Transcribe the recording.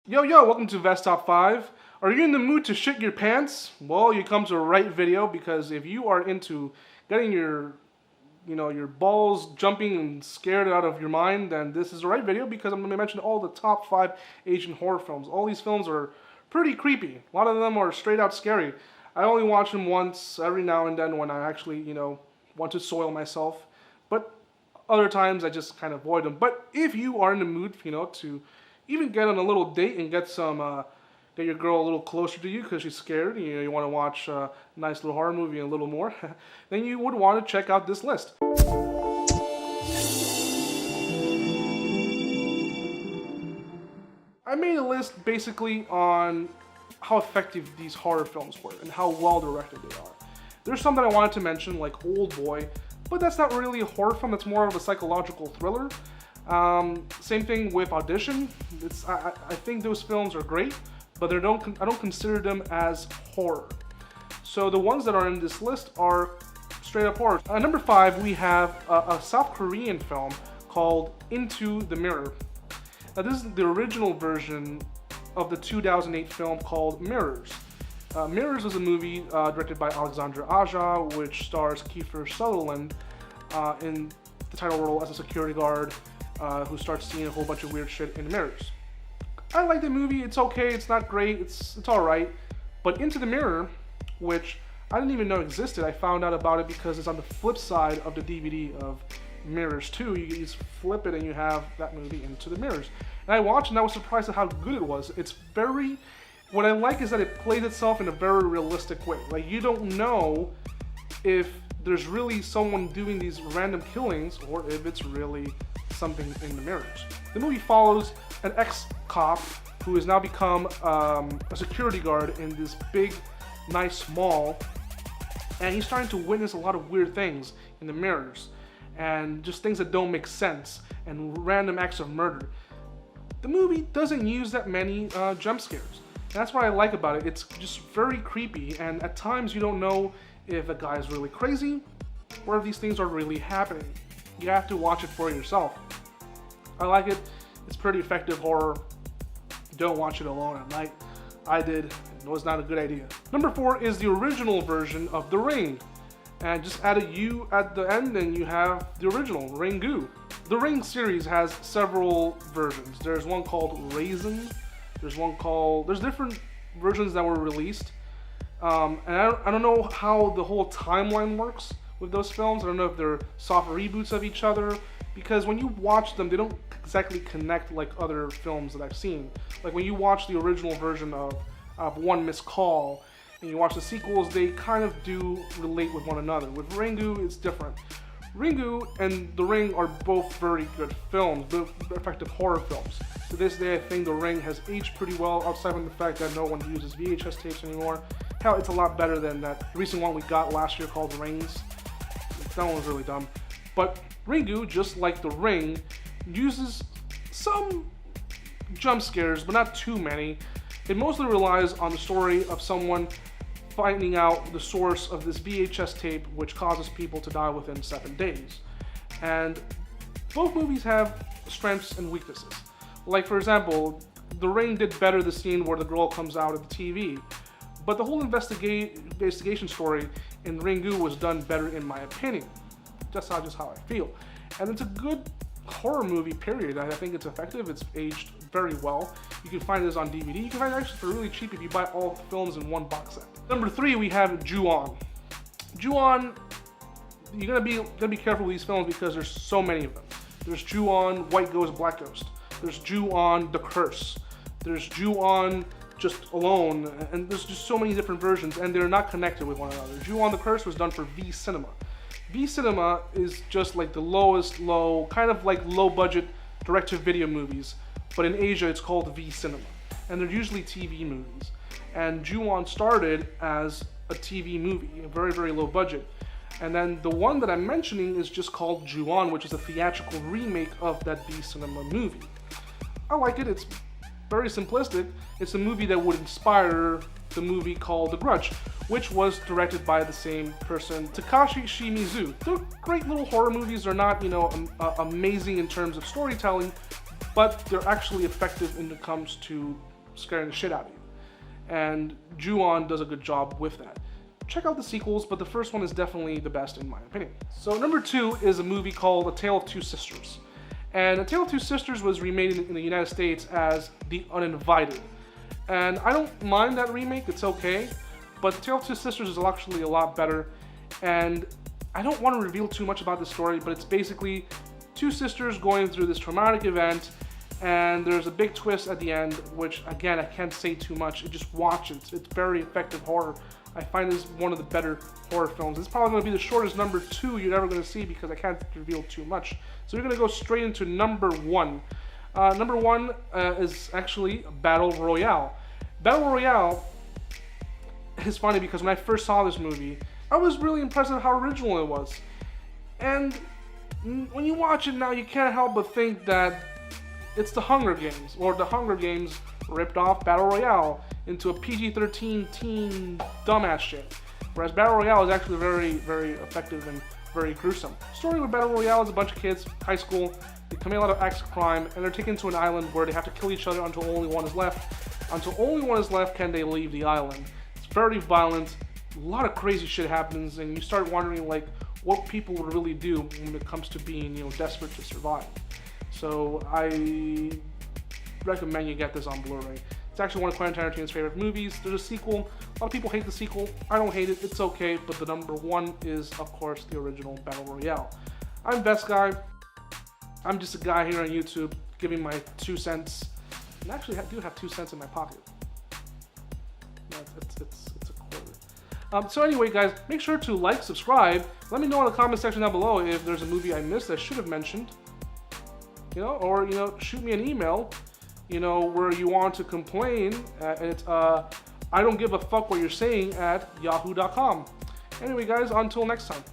Yo, welcome to Vest Top 5. Are you in the mood to shit your pants? Well, you come to the right video because if you are into getting your balls jumping and scared out of your mind, then this is the right video because I'm going to mention all the top 5 Asian horror films. All these films are pretty creepy. A lot of them are straight out scary. I only watch them once every now and then when I actually, want to soil myself. But other times I just kind of avoid them. But if you are in the mood, to even get on a little date and get your girl a little closer to you because she's scared, you want to watch a nice little horror movie and a little more, then you would want to check out this list. I made a list basically on how effective these horror films were and how well directed they are. There's some that I wanted to mention, like Old Boy, but that's not really a horror film, it's more of a psychological thriller. Same thing with Audition. I think those films are great, but I don't consider them as horror. So the ones that are in this list are straight up horror. Number 5, we have a South Korean film called Into the Mirror. Now this is the original version of the 2008 film called Mirrors. Mirrors is a movie directed by Alexandra Aja, which stars Kiefer Sutherland in the title role as a security guard who starts seeing a whole bunch of weird shit in the mirrors. I like the movie, it's okay, it's not great, it's alright. But Into the Mirror, which I didn't even know existed, I found out about it because it's on the flip side of the DVD of Mirrors 2. You just flip it and you have that movie, Into the Mirrors. And I watched and I was surprised at how good it was. What I like is that it plays itself in a very realistic way. Like, you don't know if there's really someone doing these random killings or if it's really something in the mirrors. The movie follows an ex-cop who has now become a security guard in this big, nice mall, and he's starting to witness a lot of weird things in the mirrors, and just things that don't make sense, and random acts of murder. The movie doesn't use that many jump scares. And that's what I like about it. It's just very creepy, and at times you don't know if a guy is really crazy or if these things are really happening. You have to watch it for yourself. I like it. It's pretty effective horror. Don't watch it alone at night. I did. It was not a good idea. Number 4 is the original version of The Ring. And just add a U at the end and you have the original, Ringu. The Ring series has several versions. There's one called Raisin. There's different versions that were released. And I don't know how the whole timeline works with those films. I don't know if they're soft reboots of each other, because when you watch them, they don't exactly connect like other films that I've seen. Like when you watch the original version of One Missed Call, and you watch the sequels, they kind of do relate with one another. With Ringu, it's different. Ringu and The Ring are both very good films, both effective horror films. To this day, I think The Ring has aged pretty well, outside from the fact that no one uses VHS tapes anymore. Hell, it's a lot better than that recent one we got last year called Rings. That one was really dumb. But Ringu, just like The Ring, uses some jump scares, but not too many. It mostly relies on the story of someone finding out the source of this VHS tape, which causes people to die within 7 days. And both movies have strengths and weaknesses. Like, for example, The Ring did better the scene where the girl comes out of the TV, but the whole investigation story in Ringu was done better in my opinion. Just how I feel. And it's a good horror movie, period. I think it's effective, it's aged very well. You can find this on DVD. You can find it actually for really cheap if you buy all the films in one box set. Number 3, we have Ju-On. Ju-On, you're gonna be careful with these films because there's so many of them. There's Ju-On, White Ghost, Black Ghost. There's Ju-On, The Curse. There's Ju-On just alone, and there's just so many different versions, and they're not connected with one another. Ju-On, The Curse was done for V Cinema. V Cinema is just like the kind of like low budget direct-to-video movies, but in Asia it's called V Cinema, and they're usually TV movies. And Ju-On started as a TV movie, a very, very low budget. And then the one that I'm mentioning is just called Ju-On, which is a theatrical remake of that V Cinema movie. I like it, it's very simplistic. It's a movie that would inspire the movie called The Grudge, which was directed by the same person, Takashi Shimizu. They're great little horror movies. They're not, amazing in terms of storytelling, but they're actually effective when it comes to scaring the shit out of you. And Ju-on does a good job with that. Check out the sequels, but the first one is definitely the best in my opinion. So number 2 is a movie called A Tale of Two Sisters. And A Tale of Two Sisters was remade in the United States as The Uninvited. And I don't mind that remake, it's okay, but A Tale of Two Sisters is actually a lot better. And I don't want to reveal too much about the story, but it's basically two sisters going through this traumatic event, and there's a big twist at the end, which again, I can't say too much. Just watch it. It's very effective horror. I find this one of the better horror films. It's probably going to be the shortest number 2 you're ever going to see because I can't reveal too much. So we're going to go straight into number 1. Number 1 is actually Battle Royale. Battle Royale is funny because when I first saw this movie, I was really impressed with how original it was. And when you watch it now, you can't help but think that it's the Hunger Games, or the Hunger Games ripped off Battle Royale into a PG-13 teen dumbass shit. Whereas Battle Royale is actually very, very effective and very gruesome. The story with Battle Royale is a bunch of kids, high school, they commit a lot of acts of crime, and they're taken to an island where they have to kill each other until only one is left. Until only one is left can they leave the island. It's very violent, a lot of crazy shit happens, and you start wondering like what people would really do when it comes to being, desperate to survive. So I recommend you get this on Blu-ray. It's actually one of Quentin Tarantino's favorite movies. There's a sequel. A lot of people hate the sequel. I don't hate it. It's okay. But the number 1 is, of course, the original Battle Royale. I'm Best Guy. I'm just a guy here on YouTube giving my 2 cents. And actually, I do have 2 cents in my pocket. No, it's a quarter. So anyway, guys, make sure to like, subscribe. Let me know in the comment section down below if there's a movie I missed that I should have mentioned. Or shoot me an email, where you want to complain, and it's I don't give a fuck what you're saying at yahoo.com. Anyway, guys, until next time.